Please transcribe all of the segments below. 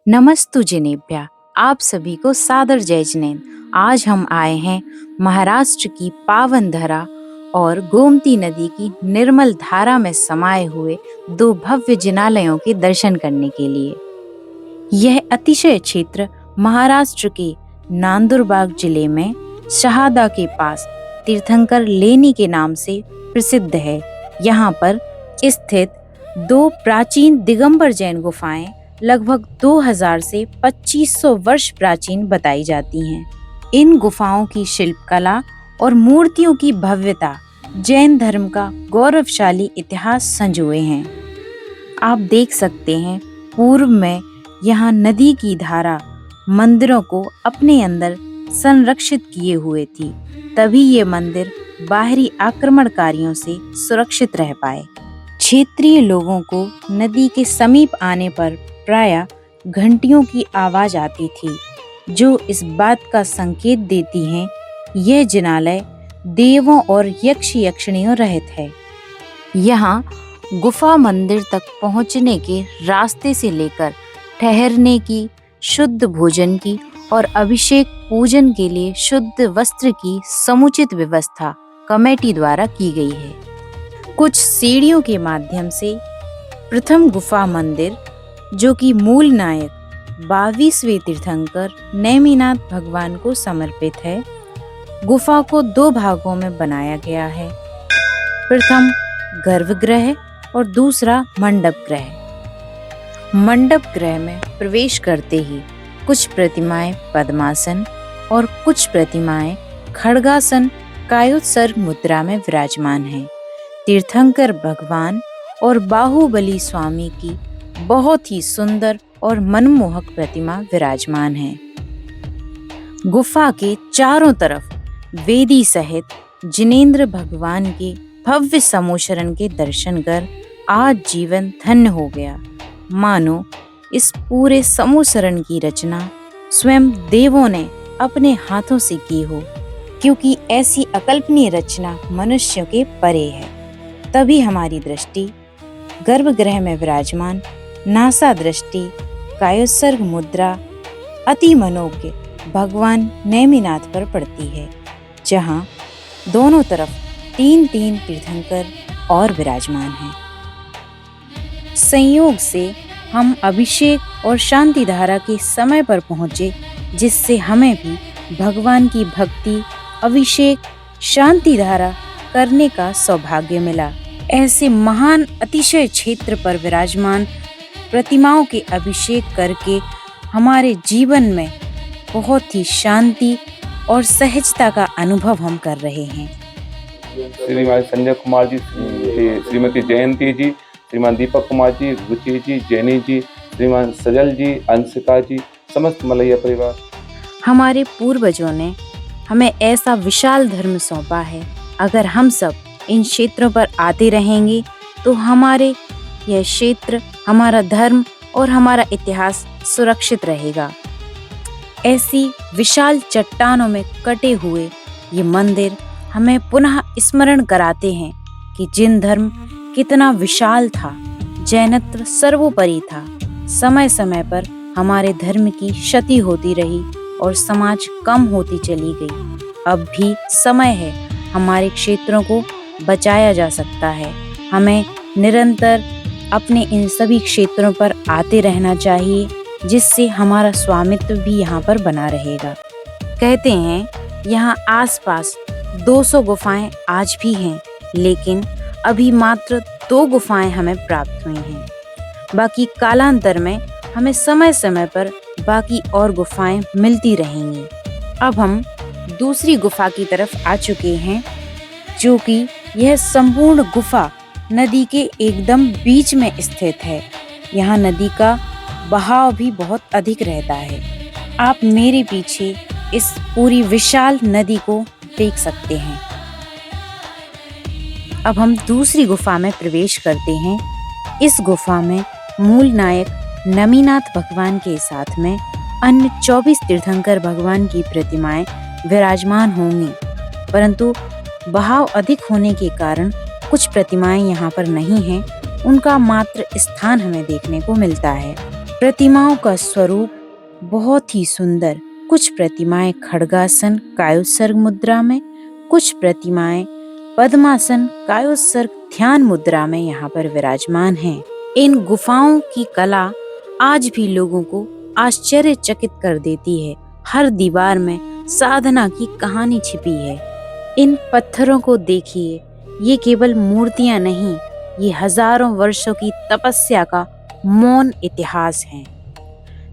नमस्तु जिनेभ्या। आप सभी को सादर जय जिनेन्द्र। आज हम आए हैं महाराष्ट्र की पावन धरा और गोमती नदी की निर्मल धारा में समाये हुए दो भव्य जिनालयों के दर्शन करने के लिए। यह अतिशय क्षेत्र महाराष्ट्र के नांदुरबाग जिले में शहादा के पास तीर्थंकर लेनी के नाम से प्रसिद्ध है। यहाँ पर स्थित दो प्राचीन दिगंबर जैन गुफाएं लगभग 2000 से 2500 वर्ष प्राचीन बताई जाती हैं। इन गुफाओं की शिल्पकला और मूर्तियों की भव्यता जैन धर्म का गौरवशाली इतिहास संजोए हैं। आप देख सकते हैं पूर्व में यहाँ नदी की धारा मंदिरों को अपने अंदर संरक्षित किए हुए थी, तभी ये मंदिर बाहरी आक्रमणकारियों से सुरक्षित रह पाए। क्षेत्रीय लोगों को नदी के समीप आने पर प्रायः घंटियों की आवाज आती थी, जो इस बात का संकेत देती हैं यह जिनालय देवों और यक्ष यक्षिणियों रहित है। यहाँ गुफा मंदिर तक पहुँचने के रास्ते से लेकर ठहरने की, शुद्ध भोजन की और अभिषेक पूजन के लिए शुद्ध वस्त्र की समुचित व्यवस्था कमेटी द्वारा की गई है। कुछ सीढ़ियों के माध्यम से प्रथम गुफा मंदिर, जो कि मूल नायक 22वें तीर्थंकर नेमिनाथ भगवान को समर्पित है, गुफा को दो भागों में बनाया गया है। प्रथम गर्भगृह और दूसरा मंडप गृह। मंडप गृह में प्रवेश करते ही कुछ प्रतिमाएं पद्मासन और कुछ प्रतिमाएं खड्गासन कायोत्सर्ग मुद्रा में विराजमान हैं। तीर्थंकर भगवान और बाहुबली स्वामी की बहुत ही सुंदर और मनमोहक प्रतिमा विराजमान है। गुफा के चारों तरफ वेदी सहित जिनेंद्र भगवान के भव्य समोशरण के दर्शन कर आज जीवन धन्य हो गया। मानो इस पूरे समोशरण की रचना स्वयं देवों ने अपने हाथों से की हो, क्योंकि ऐसी अकल्पनीय रचना मनुष्यों के परे है। तभी हमारी दृष्टि गर्भगृह में विराजमान नासा दृष्टि कायोत्सर्ग मुद्रा अति मनोज्ञ भगवान नेमिनाथ पर पड़ती है, जहाँ दोनों तरफ तीन तीन तीर्थंकर और विराजमान हैं। संयोग से हम अभिषेक और शांति धारा के समय पर पहुँचे, जिससे हमें भी भगवान की भक्ति, अभिषेक, शांति धारा करने का सौभाग्य मिला। ऐसे महान अतिशय क्षेत्र पर विराजमान प्रतिमाओं के अभिषेक करके हमारे जीवन में बहुत ही शांति और सहजता का अनुभव हम कर रहे हैं। श्रीमान संजय कुमार जी, श्रीमती जयंती जी, श्रीमान दीपक कुमार जी, रुचि जी, जैनी जी, श्रीमान सजल जी, अंशिका जी, समस्त मलैया परिवार। हमारे पूर्वजों ने हमें ऐसा विशाल धर्म सौंपा है। अगर हम सब इन क्षेत्रों पर आते रहेंगे तो हमारे यह क्षेत्र, हमारा धर्म और हमारा इतिहास सुरक्षित रहेगा। ऐसी विशाल चट्टानों में कटे हुए ये मंदिर हमें पुनः स्मरण कराते हैं कि जैन धर्म कितना विशाल था, जैनत्व सर्वोपरि था। समय समय पर हमारे धर्म की क्षति होती रही और समाज कम होती चली गई। अब भी समय है, हमारे क्षेत्रों को बचाया जा सकता है। हमें निरंतर अपने इन सभी क्षेत्रों पर आते रहना चाहिए, जिससे हमारा स्वामित्व भी यहाँ पर बना रहेगा। कहते हैं यहाँ आसपास 200 गुफाएं आज भी हैं, लेकिन अभी मात्र 2 गुफाएं हमें प्राप्त हुई हैं। बाकी कालांतर में हमें समय समय पर बाकी और गुफाएं मिलती रहेंगी। अब हम दूसरी गुफा की तरफ आ चुके हैं, जो कि यह संपूर्ण गुफा नदी के एकदम बीच में स्थित है। यहाँ नदी का बहाव भी बहुत अधिक रहता है। आप मेरे पीछे इस पूरी विशाल नदी को देख सकते हैं। अब हम दूसरी गुफा में प्रवेश करते हैं। इस गुफा में मूल नायक नेमिनाथ भगवान के साथ में अन्य 24 तीर्थंकर भगवान की प्रतिमाएं विराजमान होंगी, परंतु बहाव अधिक होने के कारण कुछ प्रतिमाएं यहाँ पर नहीं हैं। उनका मात्र स्थान हमें देखने को मिलता है। प्रतिमाओं का स्वरूप बहुत ही सुंदर। कुछ प्रतिमाएं खड्गासन कायोत्सर्ग मुद्रा में, कुछ प्रतिमाएं पद्मासन कायोत्सर्ग ध्यान मुद्रा में यहाँ पर विराजमान हैं। इन गुफाओं की कला आज भी लोगों को आश्चर्यचकित कर देती है। हर दीवार में साधना की कहानी छिपी है। इन पत्थरों को देखिए, ये केवल मूर्तियां नहीं, ये हजारों वर्षों की तपस्या का मौन इतिहास है।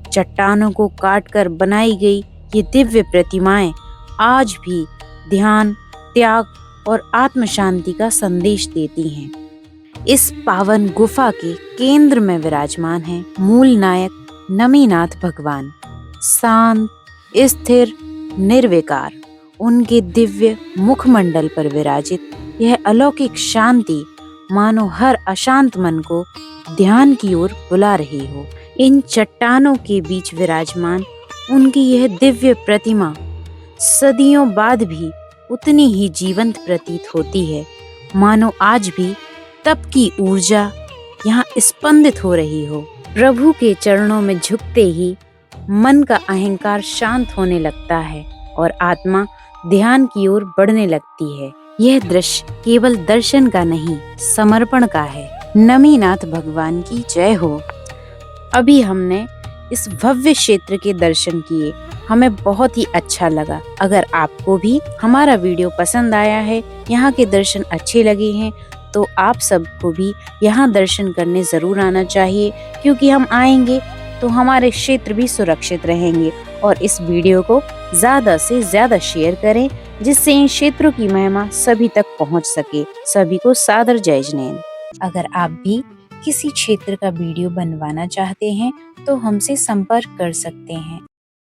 चट्टानों को काटकर बनाई गई ये दिव्य प्रतिमाएं आज भी ध्यान, त्याग और आत्म शांति का संदेश देती हैं। इस पावन गुफा के केंद्र में विराजमान है मूल नायक नमीनाथ भगवान, शांत, स्थिर, निर्विकार। उनके दिव्य मुखमंडल पर विराजित यह अलौकिक शांति मानो हर अशांत मन को ध्यान की ओर बुला रही हो। इन चट्टानों के बीच विराजमान उनकी यह दिव्य प्रतिमा सदियों बाद भी उतनी ही जीवंत प्रतीत होती है, मानो आज भी तप की ऊर्जा यहाँ स्पंदित हो रही हो। प्रभु के चरणों में झुकते ही मन का अहंकार शांत होने लगता है और आत्मा ध्यान की ओर बढ़ने लगती है। यह दृश्य केवल दर्शन का नहीं, समर्पण का है। नमीनाथ भगवान की जय हो। अभी हमने इस भव्य क्षेत्र के दर्शन किए, हमें बहुत ही अच्छा लगा। अगर आपको भी हमारा वीडियो पसंद आया है, यहाँ के दर्शन अच्छे लगे हैं, तो आप सबको भी यहाँ दर्शन करने जरूर आना चाहिए, क्योंकि हम आएंगे तो हमारे क्षेत्र भी सुरक्षित रहेंगे। और इस वीडियो को ज्यादा से ज्यादा शेयर करें, जिससे इन क्षेत्रों की महिमा सभी तक पहुँच सके। सभी को सादर जय जिनेंद्र। अगर आप भी किसी क्षेत्र का वीडियो बनवाना चाहते हैं तो हमसे संपर्क कर सकते हैं।